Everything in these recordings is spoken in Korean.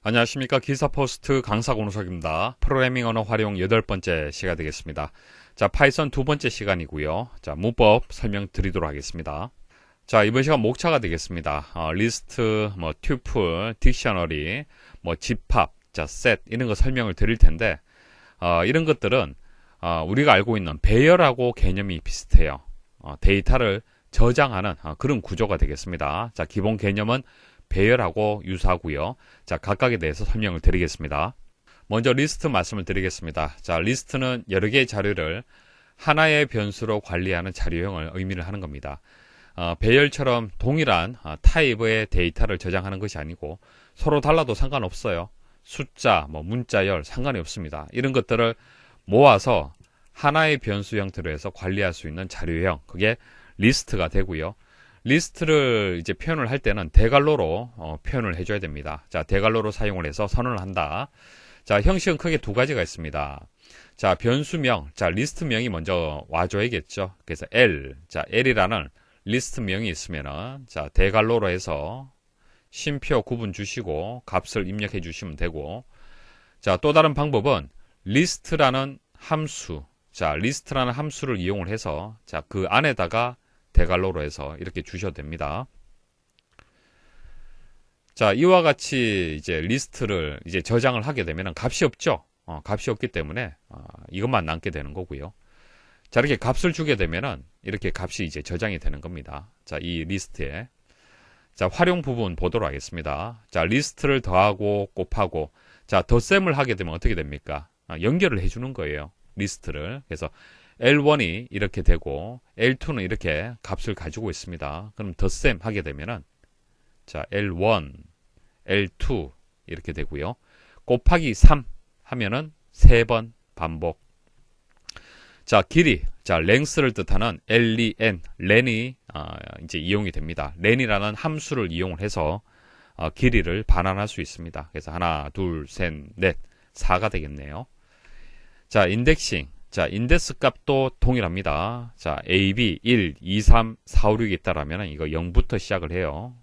안녕하십니까. 기사포스트 강사 권우석입니다. 프로그래밍 언어 활용 8번째 시간 되겠습니다. 자, 파이썬 2번째 시간이고요. 자, 문법 설명 드리도록 하겠습니다. 자, 이번 시간 목차가 되겠습니다. 리스트, 튜플, 딕셔너리, 집합, 자, 셋 이런 거 설명을 드릴 텐데 이런 것들은 우리가 알고 있는 배열하고 개념이 비슷해요. 데이터를 저장하는 그런 구조가 되겠습니다. 자, 기본 개념은 배열하고 유사하고요. 자, 각각에 대해서 설명을 드리겠습니다. 먼저 리스트 말씀을 드리겠습니다. 자, 리스트는 여러 개의 자료를 하나의 변수로 관리하는 자료형을 의미를 하는 겁니다. 배열처럼 동일한 타입의 데이터를 저장하는 것이 아니고 서로 달라도 상관없어요. 숫자, 문자열 상관이 없습니다. 이런 것들을 모아서 하나의 변수 형태로 해서 관리할 수 있는 자료형, 그게 리스트가 되고요. 리스트를 이제 표현을 할 때는 대괄호로 표현을 해줘야 됩니다. 자, 대괄호로 사용을 해서 선언을 한다. 자, 형식은 크게 두 가지가 있습니다. 자, 변수명, 자, 리스트명이 먼저 와줘야겠죠. 그래서 L, 자, L이라는 리스트명이 있으면은, 자, 대괄호로 해서 쉼표 구분 주시고 값을 입력해 주시면 되고, 자, 또 다른 방법은 리스트라는 함수, 자, 리스트라는 함수를 이용을 해서, 자, 그 안에다가 대괄호로 해서 이렇게 주셔도 됩니다. 자, 이와 같이 이제 리스트를 이제 저장을 하게 되면 값이 없죠. 값이 없기 때문에 이것만 남게 되는 거고요. 자, 이렇게 값을 주게 되면은 이렇게 값이 이제 저장이 되는 겁니다. 자, 이 리스트에. 자, 활용 부분 보도록 하겠습니다. 자, 리스트를 더하고 곱하고, 자, 덧셈을 하게 되면 어떻게 됩니까? 연결을 해주는 거예요. 리스트를. 그래서 L1이 이렇게 되고 L2는 이렇게 값을 가지고 있습니다. 그럼 덧셈 하게 되면은, 자, L1, L2 이렇게 되고요. 곱하기 3 하면은 3번 반복. 자, 길이, 자, length를 뜻하는 len, len이 이제 이용이 됩니다. len이라는 함수를 이용을 해서 길이를 반환할 수 있습니다. 그래서 하나, 둘, 셋, 넷, 4가 되겠네요. 자, 인덱싱. 자, 인덱스 값도 동일합니다. 자, A, B, 1, 2, 3, 4, 5, 6이 있다라면 이거 0부터 시작을 해요.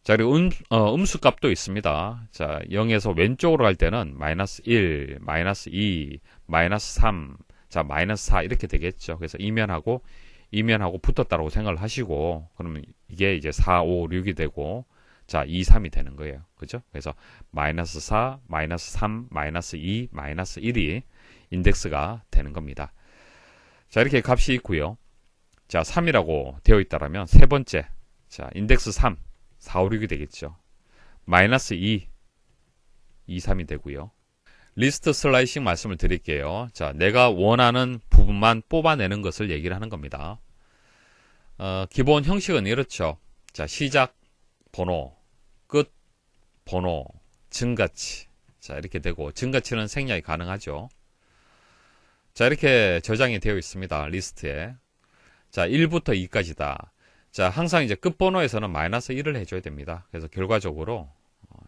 자, 그리고 음수 값도 있습니다. 자, 0에서 왼쪽으로 갈 때는 마이너스 1, 마이너스 2, 마이너스 3, 자, 마이너스 4 이렇게 되겠죠. 그래서 이면하고 붙었다라고 생각을 하시고, 그러면 이게 이제 4, 5, 6이 되고, 자, 2, 3이 되는 거예요. 그죠? 그래서 마이너스 4, 마이너스 3, 마이너스 2, 마이너스 1이 인덱스가 되는 겁니다. 자, 이렇게 값이 있고요. 자, 3이라고 되어 있다라면 세 번째, 자, 인덱스 3, 4, 5, 6이 되겠죠. 마이너스 2, 2, 3이 되고요. 리스트 슬라이싱 말씀을 드릴게요. 자, 내가 원하는 부분만 뽑아내는 것을 얘기를 하는 겁니다. 기본 형식은 이렇죠. 자, 시작 번호, 끝 번호, 증가치. 자, 이렇게 되고, 증가치는 생략이 가능하죠. 자, 이렇게 저장이 되어 있습니다. 리스트에. 자, 1부터 2까지다. 자, 항상 이제 끝번호에서는 마이너스 1을 해줘야 됩니다. 그래서 결과적으로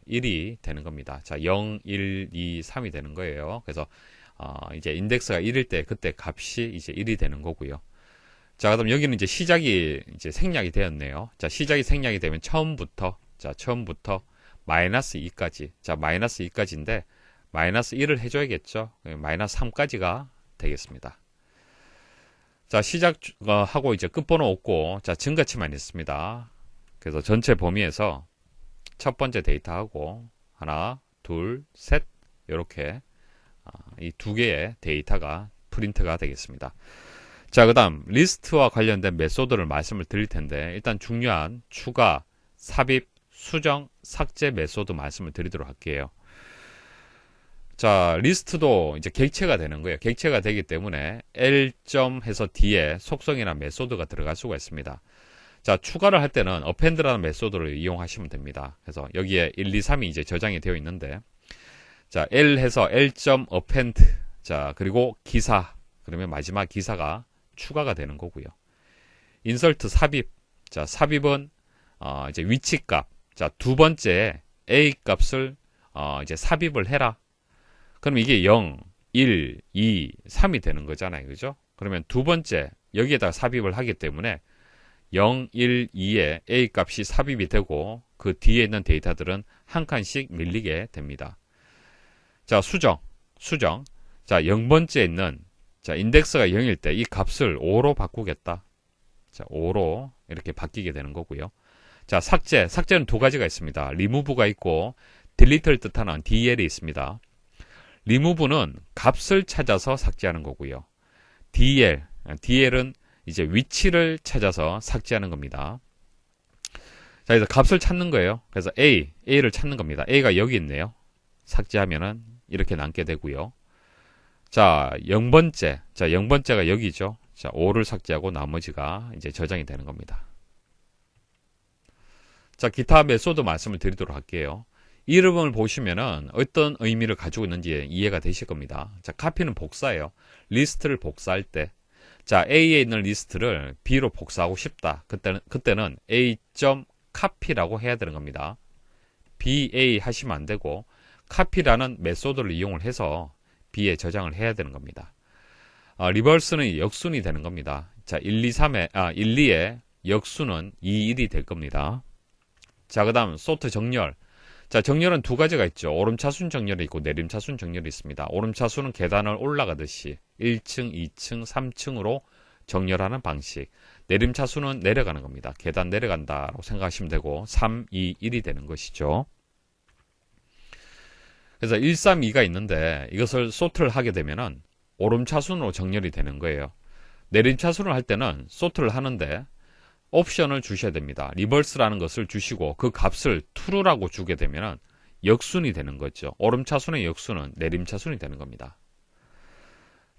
1이 되는 겁니다. 자, 0, 1, 2, 3이 되는 거예요. 그래서 이제 인덱스가 1일 때 그때 값이 이제 1이 되는 거고요. 자, 그럼 여기는 이제 시작이 이제 생략이 되었네요. 자, 시작이 생략이 되면 처음부터 마이너스 2까지. 자, 마이너스 2까지인데 마이너스 1을 해줘야겠죠. 마이너스 3까지가 되겠습니다. 자, 시작하고 이제 끝번호 없고, 자, 증가치만 있습니다. 그래서 전체 범위에서 첫 번째 데이터하고 하나, 둘, 셋 이렇게 이 두 개의 데이터가 프린트가 되겠습니다. 자, 그 다음 리스트와 관련된 메소드를 말씀을 드릴 텐데, 일단 중요한 추가, 삽입, 수정, 삭제 메소드 말씀을 드리도록 할게요. 자, 리스트도 이제 객체가 되는 거예요. 객체가 되기 때문에 L 해서 뒤에 속성이나 메소드가 들어갈 수가 있습니다. 자, 추가를 할 때는 append라는 메소드를 이용하시면 됩니다. 그래서 여기에 1, 2, 3이 이제 저장이 되어 있는데, 자, L 해서 L.append. 자, 그리고 기사. 그러면 마지막 기사가 추가가 되는 거고요. insert 삽입. 자, 삽입은 이제 위치 값. 자, 두 번째 A 값을 이제 삽입을 해라. 그럼 이게 0, 1, 2, 3이 되는 거잖아요. 그죠? 그러면 두 번째 여기에다 삽입을 하기 때문에 0, 1, 2에 A 값이 삽입이 되고 그 뒤에 있는 데이터들은 한 칸씩 밀리게 됩니다. 자, 수정. 자, 0번째에 있는, 자, 인덱스가 0일 때 이 값을 5로 바꾸겠다. 자, 5로 이렇게 바뀌게 되는 거고요. 자, 삭제는 두 가지가 있습니다. remove가 있고, delete를 뜻하는 del이 있습니다. remove는 값을 찾아서 삭제하는 거고요. del은 이제 위치를 찾아서 삭제하는 겁니다. 자, 그래서 값을 찾는 거예요. 그래서 A를 찾는 겁니다. A가 여기 있네요. 삭제하면은 이렇게 남게 되고요. 자, 0번째가 여기죠. 자, 5를 삭제하고 나머지가 이제 저장이 되는 겁니다. 자, 기타 메소드 말씀을 드리도록 할게요. 이름을 보시면은 어떤 의미를 가지고 있는지 이해가 되실 겁니다. 자, 카피는 복사예요. 리스트를 복사할 때, 자, A에 있는 리스트를 B로 복사하고 싶다. 그때는 A.copy라고 해야 되는 겁니다. BA 하시면 안 되고, copy라는 메소드를 이용을 해서 B에 저장을 해야 되는 겁니다. 리버스는 역순이 되는 겁니다. 자, 1, 2의 역수는 2, 1이 될 겁니다. 자, 그 다음, 소트 정렬. 자, 정렬은 두 가지가 있죠. 오름차순 정렬이 있고 내림차순 정렬이 있습니다. 오름차순은 계단을 올라가듯이 1층, 2층, 3층으로 정렬하는 방식. 내림차순은 내려가는 겁니다. 계단 내려간다라고 생각하시면 되고 3, 2, 1이 되는 것이죠. 그래서 1, 3, 2가 있는데 이것을 소트를 하게 되면은 오름차순으로 정렬이 되는 거예요. 내림차순을 할 때는 소트를 하는데 옵션을 주셔야 됩니다. 리버스라는 것을 주시고 그 값을 true라고 주게 되면 역순이 되는 거죠. 오름차순의 역순은 내림차순이 되는 겁니다.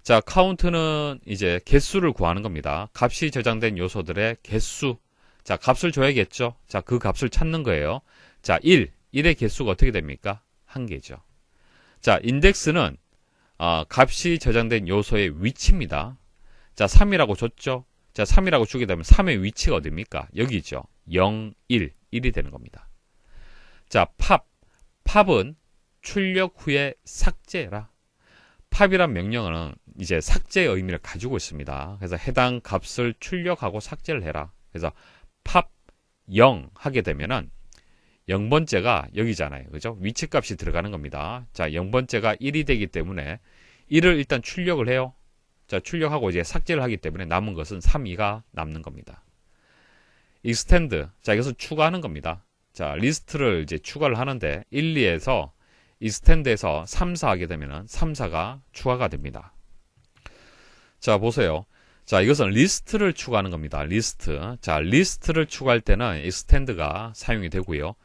자, 카운트는 이제 개수를 구하는 겁니다. 값이 저장된 요소들의 개수. 자, 값을 줘야겠죠. 자, 그 값을 찾는 거예요. 자, 1의 개수가 어떻게 됩니까? 1개죠. 자, 인덱스는 값이 저장된 요소의 위치입니다. 자, 3이라고 줬죠. 자, 3이라고 주게 되면 3의 위치가 어디입니까? 여기죠. 0, 1이 되는 겁니다. 자, 팝은 출력 후에 삭제해라. 팝이란 명령어는 이제 삭제의 의미를 가지고 있습니다. 그래서 해당 값을 출력하고 삭제를 해라. 그래서 팝 0 하게 되면은 0번째가 여기잖아요. 그죠? 위치값이 들어가는 겁니다. 자, 0번째가 1이 되기 때문에 1을 일단 출력을 해요. 자, 출력하고 이제 삭제를 하기 때문에 남은 것은 3, 2가 남는 겁니다. extend. 자, 이것을 추가하는 겁니다. 자, 리스트를 이제 추가를 하는데 1, 2에서 extend에서 3, 4 하게 되면은 3, 4가 추가가 됩니다. 자, 보세요. 자, 이것은 리스트를 추가하는 겁니다. 리스트. 자, 리스트를 추가할 때는 extend가 사용이 되고요.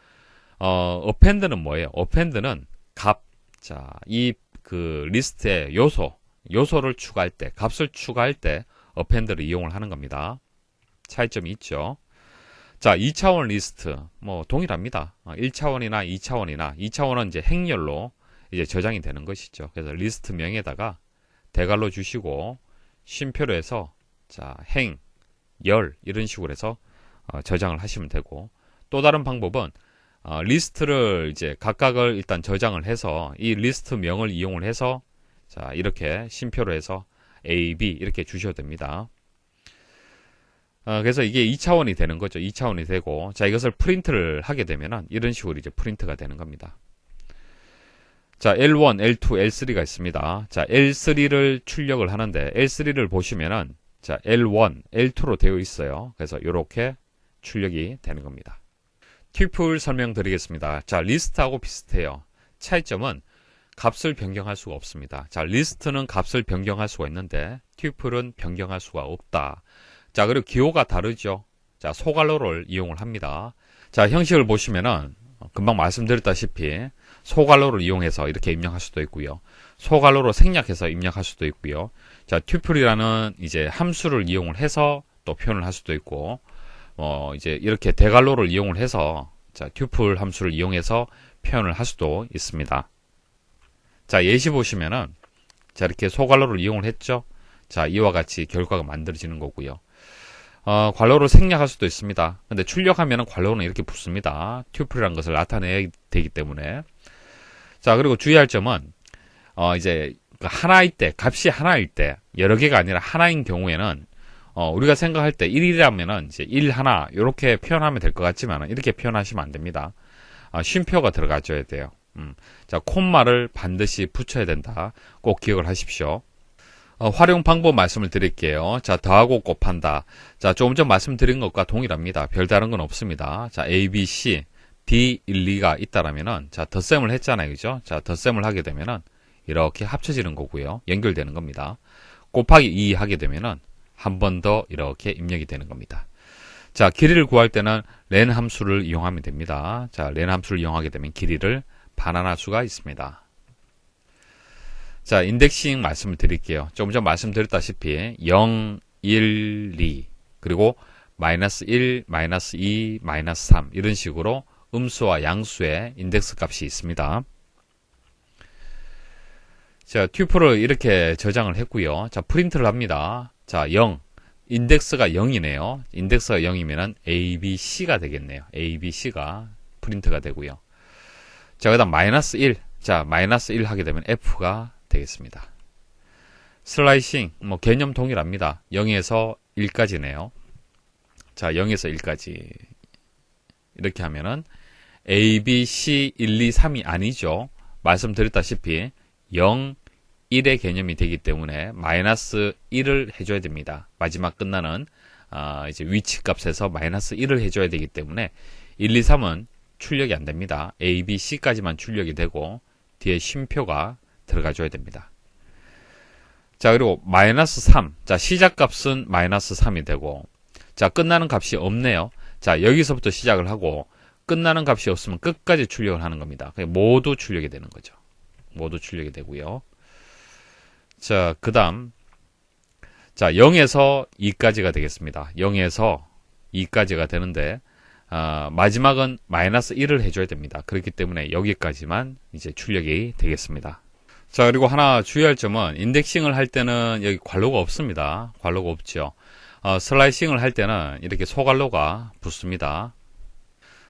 append는 뭐예요? append는 값. 자, 그 리스트의 요소를 추가할 때, 값을 추가할 때 append를 이용을 하는 겁니다. 차이점이 있죠. 자, 2차원 리스트, 뭐 동일합니다. 1차원이나 2차원은 이제 행렬로 이제 저장이 되는 것이죠. 그래서 리스트명에다가 대괄호 주시고 쉼표로 해서 자, 열 이런 식으로 해서 저장을 하시면 되고, 또 다른 방법은 리스트를 이제 각각을 일단 저장을 해서 이 리스트명을 이용을 해서 자, 이렇게 쉼표로 해서 A, B 이렇게 주셔도 됩니다. 그래서 이게 2차원이 되는 거죠. 2차원이 되고, 자, 이것을 프린트를 하게 되면은 이런 식으로 이제 프린트가 되는 겁니다. 자, L1, L2, L3가 있습니다. 자, L3를 출력을 하는데 L3를 보시면은 자, L1, L2로 되어 있어요. 그래서 이렇게 출력이 되는 겁니다. 튜플 설명드리겠습니다. 자, 리스트하고 비슷해요. 차이점은 값을 변경할 수가 없습니다. 자, 리스트는 값을 변경할 수가 있는데 튜플은 변경할 수가 없다. 자, 그리고 기호가 다르죠. 자, 소괄호를 이용을 합니다. 자, 형식을 보시면은 금방 말씀드렸다시피 소괄호를 이용해서 이렇게 입력할 수도 있고요. 소괄호로 생략해서 입력할 수도 있고요. 자, 튜플이라는 이제 함수를 이용을 해서 또 표현을 할 수도 있고, 이제 이렇게 대괄호를 이용을 해서 자, 튜플 함수를 이용해서 표현을 할 수도 있습니다. 자, 예시 보시면은 자, 이렇게 소괄호를 이용을 했죠. 자, 이와 같이 결과가 만들어지는 거고요. 괄호를 생략할 수도 있습니다. 근데 출력하면은 괄호는 이렇게 붙습니다. 튜플이라는 것을 나타내야 되기 때문에. 자, 그리고 주의할 점은 이제 하나일 때, 값이 하나일 때, 여러 개가 아니라 하나인 경우에는 우리가 생각할 때 1이라면은 이제 1 하나 이렇게 표현하면 될 것 같지만 이렇게 표현하시면 안 됩니다. 쉼표가 들어가줘야 돼요. 자, 콤마를 반드시 붙여야 된다. 꼭 기억을 하십시오. 활용 방법 말씀을 드릴게요. 자, 더하고 곱한다. 자, 조금 전 말씀드린 것과 동일합니다. 별다른 건 없습니다. 자, A, B, C, D, 1, 2가 있다라면은, 자, 덧셈을 했잖아요. 그죠? 자, 덧셈을 하게 되면은, 이렇게 합쳐지는 거고요. 연결되는 겁니다. 곱하기 2 하게 되면은, 한 번 더 이렇게 입력이 되는 겁니다. 자, 길이를 구할 때는 len 함수를 이용하면 됩니다. 자, len 함수를 이용하게 되면 길이를 반환할 수가 있습니다. 자, 인덱싱 말씀을 드릴게요. 조금 전 말씀드렸다시피 0, 1, 2 그리고 마이너스 1, 마이너스 2, 마이너스 3 이런 식으로 음수와 양수의 인덱스 값이 있습니다. 자, 튜플을 이렇게 저장을 했고요. 자, 프린트를 합니다. 자, 0 인덱스가 0이네요. 인덱스가 0이면 A, B, C가 되겠네요. A, B, C가 프린트가 되고요. 자, 그 다음 마이너스 1. 자, 마이너스 1 하게 되면 F가 되겠습니다. 슬라이싱, 개념 동일합니다. 0에서 1까지네요. 자, 0에서 1까지. 이렇게 하면은 A, B, C, 1, 2, 3이 아니죠. 말씀드렸다시피 0, 1의 개념이 되기 때문에 마이너스 1을 해줘야 됩니다. 마지막 끝나는 이제 위치 값에서 마이너스 1을 해줘야 되기 때문에 1, 2, 3은 출력이 안 됩니다. A, B, C까지만 출력이 되고 뒤에 쉼표가 들어가줘야 됩니다. 자, 그리고 마이너스 3. 자, 시작 값은 마이너스 3이 되고, 자, 끝나는 값이 없네요. 자, 여기서부터 시작을 하고, 끝나는 값이 없으면 끝까지 출력을 하는 겁니다. 모두 출력이 되는 거죠. 모두 출력이 되고요. 자, 그 다음. 자, 0에서 2까지가 되겠습니다. 0에서 2까지가 되는데, 마지막은 마이너스 1을 해줘야 됩니다. 그렇기 때문에 여기까지만 이제 출력이 되겠습니다. 자, 그리고 하나 주의할 점은 인덱싱을 할 때는 여기 괄호가 없습니다. 괄호가 없죠. 슬라이싱을 할 때는 이렇게 소괄호가 붙습니다.